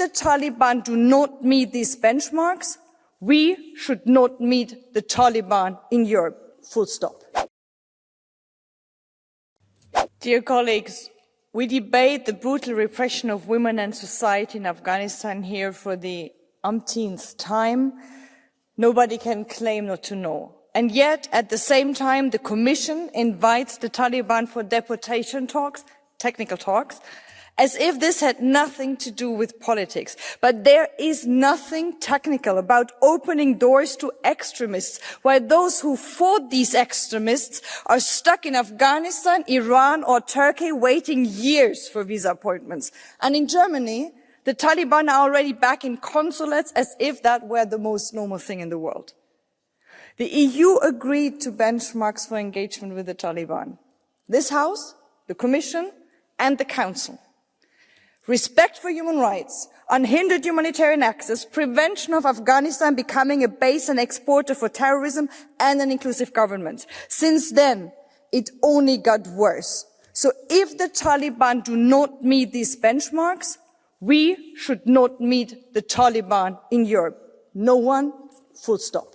the Taliban do not meet these benchmarks, we should not meet the Taliban in Europe. Full stop. Dear colleagues, we debate the brutal repression of women and society in Afghanistan here for the umpteenth time. Nobody can claim not to know. And yet, at the same time, the Commission invites the Taliban for deportation talks, technical talks, as if this had nothing to do with politics. But there is nothing technical about opening doors to extremists, while those who fought these extremists are stuck in Afghanistan, Iran or Turkey waiting years for visa appointments. And in Germany, the Taliban are already back in consulates as if that were the most normal thing in the world. The EU agreed to benchmarks for engagement with the Taliban. This House, the Commission and the Council. Respect for human rights, unhindered humanitarian access, prevention of Afghanistan becoming a base and exporter for terrorism, and an inclusive government. Since then, it only got worse. So if the Taliban do not meet these benchmarks, we should not meet the Taliban in Europe. No one, full stop.